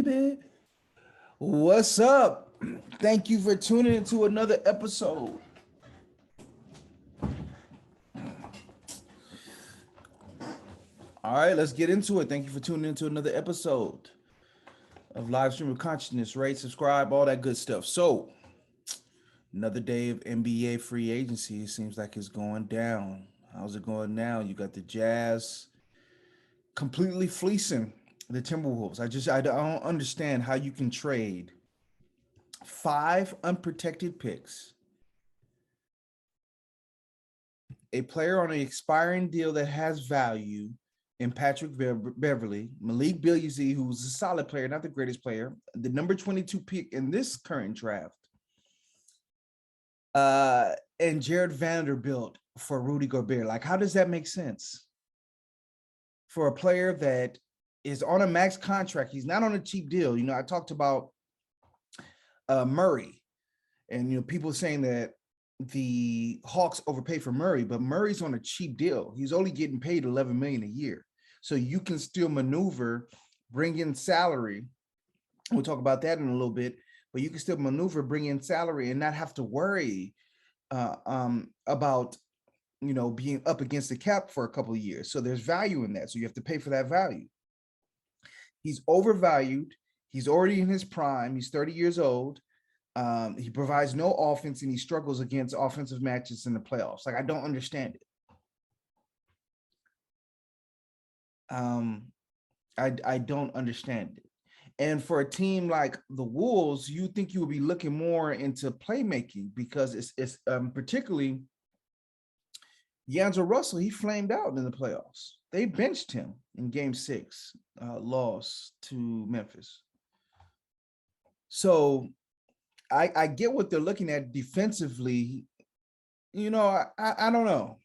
baby. What's up? Thank you for tuning into another episode. All right, let's get into it. Thank you for tuning into another episode of Live Stream of Consciousness. Rate, subscribe, all that good stuff. So, another day of NBA Free Agency. It seems like it's going down. How's it going now? You got the Jazz completely fleecing the Timberwolves. I don't understand how you can trade 5 unprotected picks, a player on an expiring deal that has value in Patrick Beverly, Malik Beasley, who's a solid player, not the greatest player, the number 22 pick in this current draft, and Jared Vanderbilt for Rudy Gobert. Like, how does that make sense? For a player that is on a max contract, he's not on a cheap deal. You know, I talked about Murray, and people saying that the Hawks overpay for Murray, but Murray's on a cheap deal. He's only getting paid $11 million a year, so you can still maneuver, bring in salary. We'll talk about that in a little bit, but you can still maneuver, bring in salary, and not have to worry about being up against the cap for a couple of years. So there's value in that. So you have to pay for that value. He's overvalued. He's already in his prime. He's 30 years old. He provides no offense, and he struggles against offensive matches in the playoffs. Like, I don't understand it. I don't understand it. And for a team like the Wolves, you think you would be looking more into playmaking, because it's particularly D'Angelo Russell. He flamed out in the playoffs. They benched him in Game 6, loss to Memphis. So I get what they're looking at defensively. I don't know.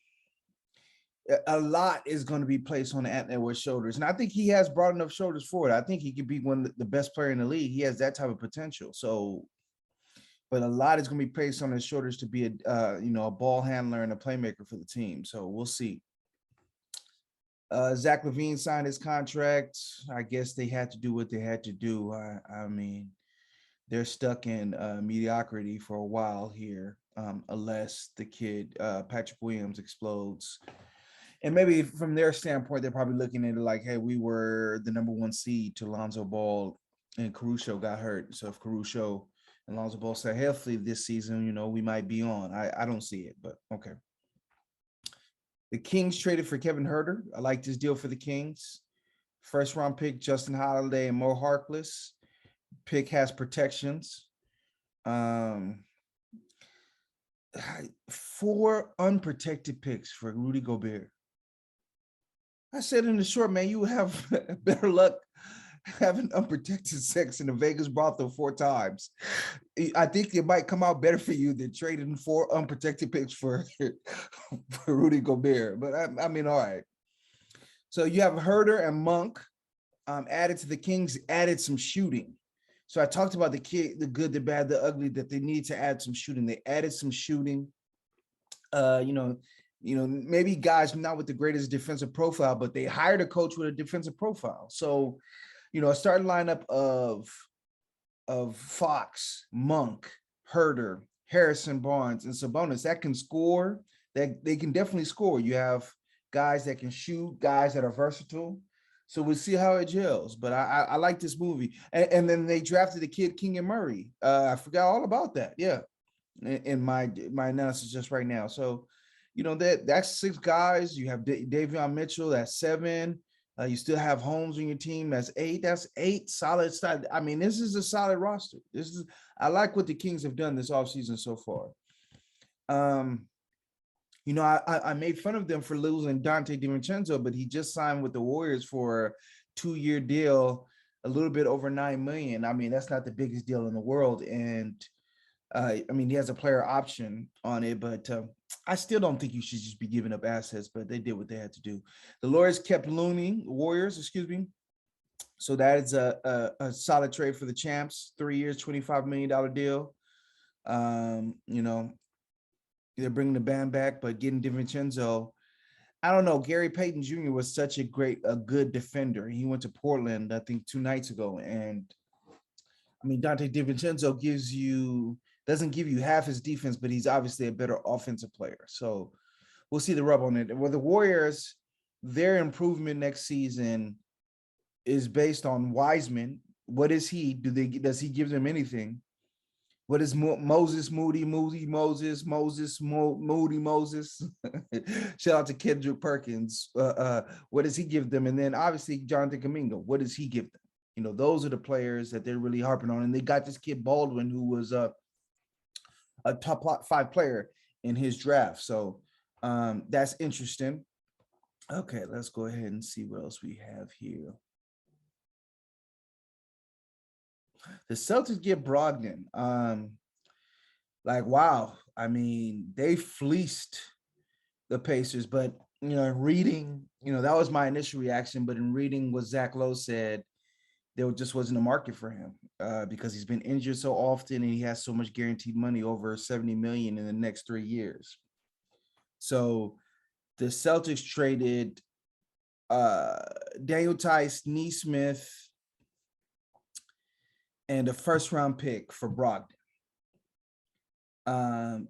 A lot is going to be placed on Ant Edwards' shoulders, and I think he has broad enough shoulders for it. I think he could be one of the best player in the league. He has that type of potential. So, but a lot is going to be placed on his shoulders to be a ball handler and a playmaker for the team. So we'll see. Zach LaVine signed his contract. I guess they had to do what they had to do. I mean, they're stuck in mediocrity for a while here, unless the kid Patrick Williams explodes. And maybe from their standpoint, they're probably looking at it like, hey, we were the number 1 seed to Lonzo Ball, and Caruso got hurt. So if Caruso and Lonzo Ball stay healthy this season, we might be on. I don't see it, but okay. The Kings traded for Kevin Huerter. I like this deal for the Kings. First round pick, Justin Holiday and Mo Harkless. Pick has protections. 4 unprotected picks for Rudy Gobert. I said in the short, man, you have better luck having unprotected sex in the Vegas brothel 4 times. I think it might come out better for you than trading 4 unprotected picks for Rudy Gobert. But I mean, all right. So you have Huerter and Monk added to the Kings, added some shooting. So I talked about the good, the bad, the ugly, that they need to add some shooting. They added some shooting. Maybe guys not with the greatest defensive profile, but they hired a coach with a defensive profile. So, a starting lineup of Fox, Monk, Huerter, Harrison Barnes, and Sabonis that can score. That they can definitely score. You have guys that can shoot, guys that are versatile. So we'll see how it gels. But I like this movie. And then they drafted the kid King and Murray. I forgot all about that. Yeah, in my analysis just right now. So, that's 6 guys. You have Davion Mitchell. That's 7. You still have Holmes on your team. That's 8. That's 8 solid. I mean, this is a solid roster. I like what the Kings have done this offseason so far. I made fun of them for losing Dante DiVincenzo, but he just signed with the Warriors for a 2-year deal, a little bit over $9 million. I mean, that's not the biggest deal in the world. And he has a player option on it, but I still don't think you should just be giving up assets, but they did what they had to do. The Warriors, excuse me. So that is a solid trade for the champs. 3 years, $25 million deal. They're bringing the band back, but getting DiVincenzo, I don't know. Gary Payton Jr. was such a good defender. He went to Portland, I think, 2 nights ago, and I mean, Dante DiVincenzo doesn't give you half his defense, but he's obviously a better offensive player. So we'll see the rub on it. Well, the Warriors, their improvement next season is based on Wiseman. What is he? Does he give them anything? What is Moses, Moody, Moses? Shout out to Kendrick Perkins. What does he give them? And then obviously Jonathan Kuminga. What does he give them? You know, those are the players that they're really harping on. And they got this kid Baldwin, who was a top 5 player in his draft. So that's interesting. Okay, let's go ahead and see what else we have here. The Celtics get Brogdon. Like, wow. I mean, they fleeced the Pacers, but, you know, in reading, you know, that was my initial reaction. But in reading what Zach Lowe said, there just wasn't a market for him because he's been injured so often and he has so much guaranteed money, over $70 million in the next 3 years. So the Celtics traded Daniel Tice, Nesmith, and a first-round pick for Brogdon.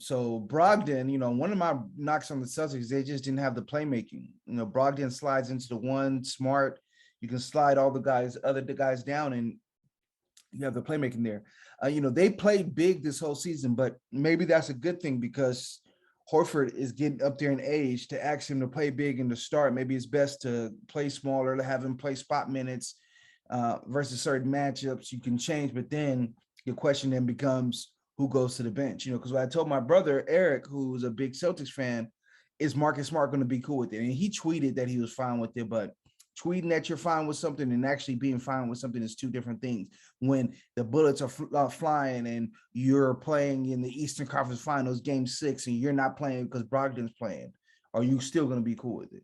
So Brogdon, you know, one of my knocks on the Celtics, they just didn't have the playmaking. You know, Brogdon slides into the one, smart. You can slide all the other guys down, and you have the playmaking there. You know, they played big this whole season, but maybe that's a good thing because Horford is getting up there in age. To ask him to play big and to start, maybe it's best to play smaller, to have him play spot minutes versus certain matchups. You can change, but then your question then becomes who goes to the bench, you know, because I told my brother, Eric, who's a big Celtics fan, is Marcus Smart going to be cool with it? And he tweeted that he was fine with it, but tweeting that you're fine with something and actually being fine with something is two different things. When the bullets are flying and you're playing in the Eastern Conference Finals, Game 6, and you're not playing because Brogdon's playing, are you still going to be cool with it?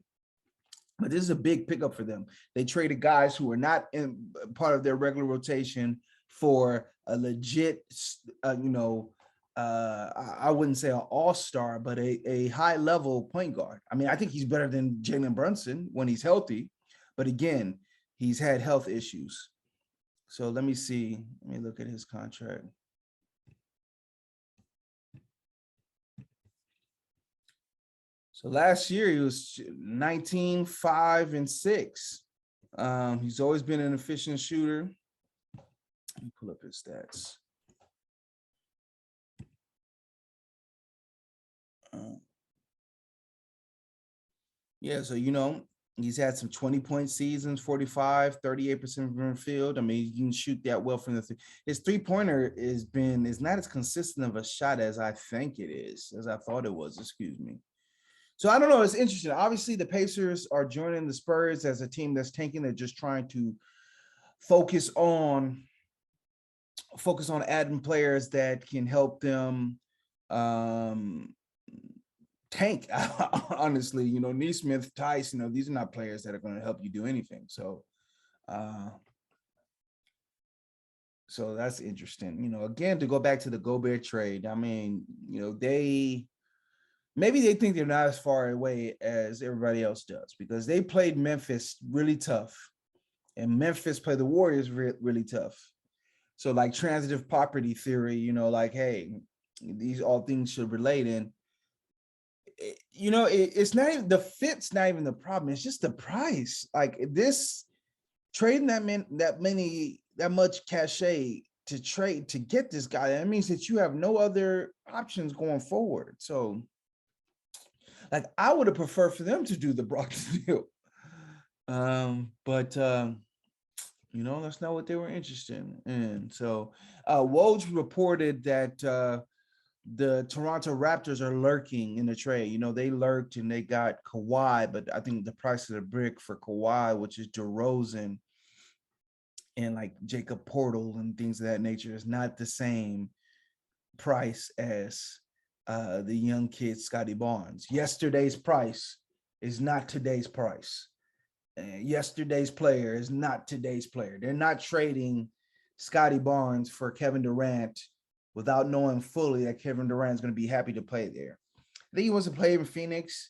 But this is a big pickup for them. They traded guys who were not in part of their regular rotation for a legit, I wouldn't say an all-star, but a high-level point guard. I mean, I think he's better than Jalen Brunson when he's healthy. But again, he's had health issues. So let me see. Let me look at his contract. So last year he was 19, 5, and 6. He's always been an efficient shooter. Let me pull up his stats. Yeah, so, you know, he's had some 20-point seasons, 45, 38% from the field. I mean, you can shoot that well from the his three-pointer is not as consistent of a shot as I think it is, as I thought it was, excuse me. So I don't know, it's interesting. Obviously, the Pacers are joining the Spurs as a team that's tanking. They're just trying to focus on adding players that can help them tank. Honestly, you know, Nesmith, Tice, you know, these are not players that are going to help you do anything. So that's interesting. You know, again, to go back to the Gobert trade, I mean, you know, maybe they think they're not as far away as everybody else does because they played Memphis really tough, and Memphis played the Warriors really tough. So like transitive property theory, you know, like, hey, these all things should relate. And, you know, it's not even the fit's not even the problem. It's just the price. Like this trading that much cachet to trade to get this guy, that means that you have no other options going forward. So like I would have preferred for them to do the Brogdon deal. But you know, that's not what they were interested in. So Woj reported that the Toronto Raptors are lurking in the trade. You know, they lurked and they got Kawhi, but I think the price of the brick for Kawhi, which is DeRozan and like Jacob Portal and things of that nature, is not the same price as the young kid Scotty Barnes. Yesterday's price is not today's price. Yesterday's player is not today's player. They're not trading Scotty Barnes for Kevin Durant without knowing fully that Kevin Durant is going to be happy to play there. I think he wants to play in Phoenix.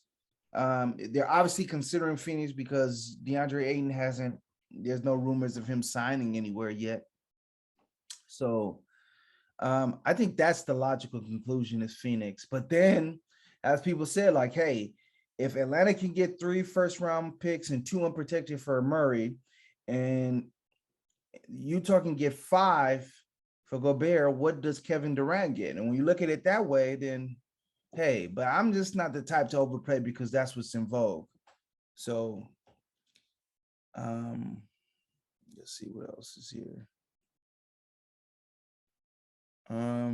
They're obviously considering Phoenix because DeAndre Ayton there's no rumors of him signing anywhere yet. So I think that's the logical conclusion is Phoenix. But then, as people said, like, hey, if Atlanta can get 3 first-round picks and 2 unprotected for Murray, and Utah can get 5 for Gobert, what does Kevin Durant get? And when you look at it that way, then hey, but I'm just not the type to overplay because that's what's in vogue. So let's see what else is here.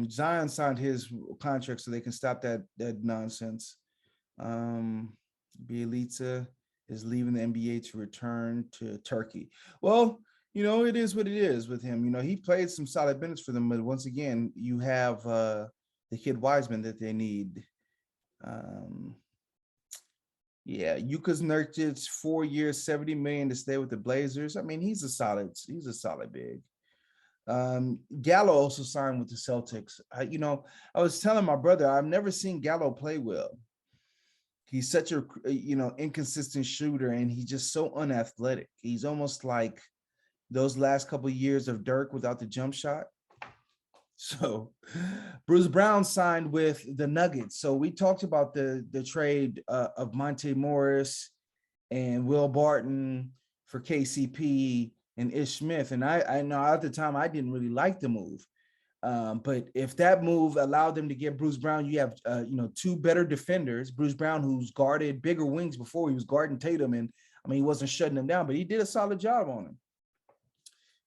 Zion signed his contract so they can stop that nonsense. Bielitsa is leaving the NBA to return to Turkey. Well, it is what it is with him. He played some solid minutes for them, but once again, you have the kid Wiseman that they need. Yukas Nurkic, 4 years, $70 million to stay with the Blazers. I mean, he's a solid big. Gallo also signed with the Celtics. I was telling my brother, I've never seen Gallo play well. He's such a inconsistent shooter, and he's just so unathletic. He's almost like those last couple of years of Dirk without the jump shot. So Bruce Brown signed with the Nuggets. So we talked about the trade of Monte Morris and Will Barton for KCP and Ish Smith. And I know at the time I didn't really like the move. But if that move allowed them to get Bruce Brown, you have 2 better defenders. Bruce Brown, who's guarded bigger wings before, he was guarding Tatum, and I mean he wasn't shutting them down, but he did a solid job on him.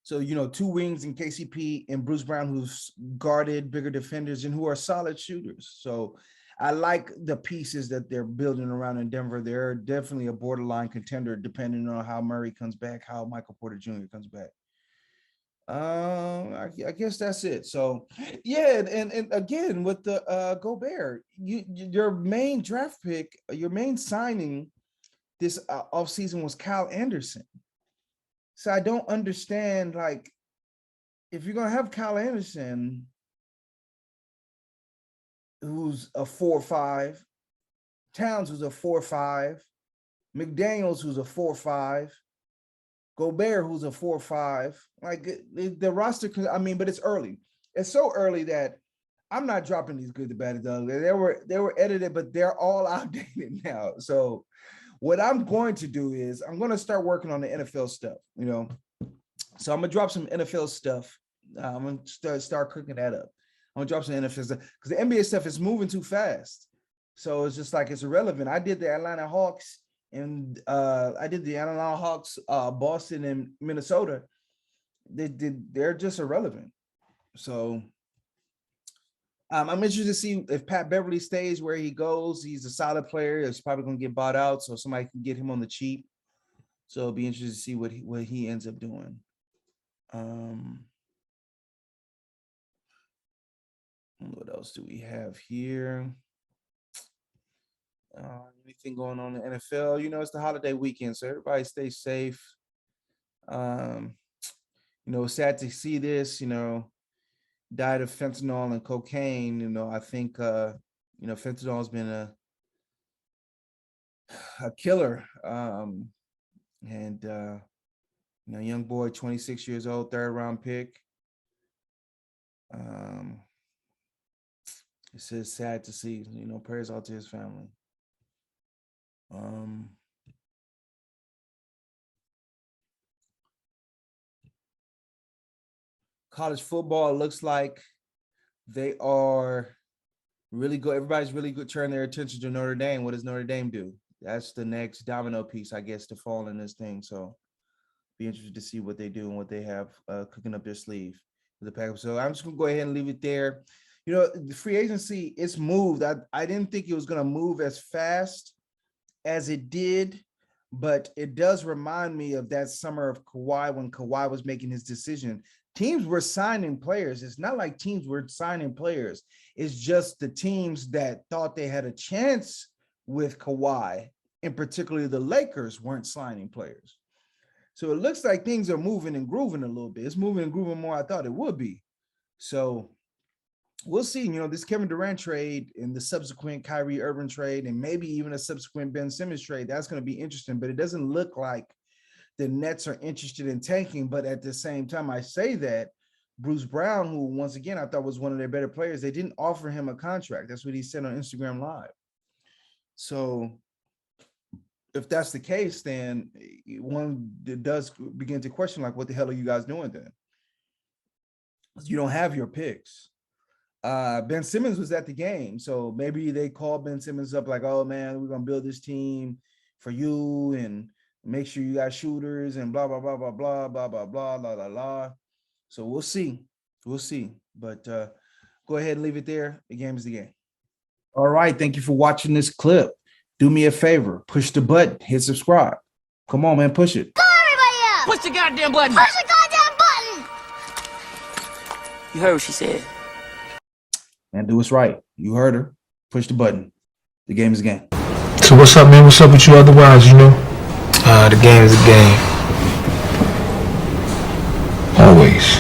So, 2 wings in KCP and Bruce Brown, who's guarded bigger defenders and who are solid shooters. So I like the pieces that they're building around in Denver. They're definitely a borderline contender, depending on how Murray comes back, how Michael Porter Jr. comes back. I guess that's it. So, yeah, and again, with the Gobert, your main draft pick, your main signing this offseason was Kyle Anderson. So I don't understand, like, if you're going to have Kyle Anderson, who's a 4-5, Towns, who's a 4-5, McDaniels, who's a 4-5, Gobert, who's a 4-5, like the roster, but it's early. It's so early that I'm not dropping these good, the bad, the ugly. They were edited, but they're all outdated now. So what I'm going to do is I'm going to start working on the NFL stuff, So I'm going to drop some NFL stuff. I'm going to start cooking that up. I'm going to drop some NFL stuff because the NBA stuff is moving too fast. So it's just like it's irrelevant. I did the Atlanta Hawks and Boston and Minnesota. They're just irrelevant. So I'm interested to see if Pat Beverly stays where he goes. He's a solid player. He's probably going to get bought out, so somebody can get him on the cheap. So it'll be interesting to see what he ends up doing. What else do we have here? Anything going on in the NFL? It's the holiday weekend, so everybody stay safe. Sad to see this, died of fentanyl and cocaine. I think fentanyl has been a killer. Young boy, 26 years old, 3rd round pick. It's just sad to see, prayers out to his family. College football, looks like they are really good. Everybody's really good, turning their attention to Notre Dame. What does Notre Dame do? That's the next domino piece, I guess, to fall in this thing. So be interested to see what they do and what they have cooking up their sleeve for the Packers. So I'm just going to go ahead and leave it there. The free agency, it's moved. I didn't think it was going to move as fast as it did, but it does remind me of that summer of Kawhi when Kawhi was making his decision. Teams were signing players. It's not like teams were signing players. It's just the teams that thought they had a chance with Kawhi, and particularly the Lakers, weren't signing players. So it looks like things are moving and grooving a little bit. It's moving and grooving more I thought it would be. So we'll see. This Kevin Durant trade and the subsequent Kyrie Irving trade and maybe even a subsequent Ben Simmons trade, that's going to be interesting. But it doesn't look like the Nets are interested in tanking. But at the same time, I say that Bruce Brown, who once again I thought was one of their better players, they didn't offer him a contract. That's what he said on Instagram Live. So if that's the case, then one does begin to question, like, what the hell are you guys doing then? You don't have your picks. Ben Simmons was at the game, so maybe they called Ben Simmons up like, oh man, we're gonna build this team for you and make sure you got shooters and blah blah blah blah blah blah blah blah blah blah blah. So we'll see. But go ahead and leave it there. The game is the game. All right, thank you for watching this clip. Do me a favor, push the button, hit subscribe. Come on, man, push it. Call everybody up. Push the goddamn button. Push the goddamn button. You heard what she said. Man, do what's right. You heard her. Push the button. The game is the game. So what's up, man? What's up with you otherwise, you know? The game is a game. Always.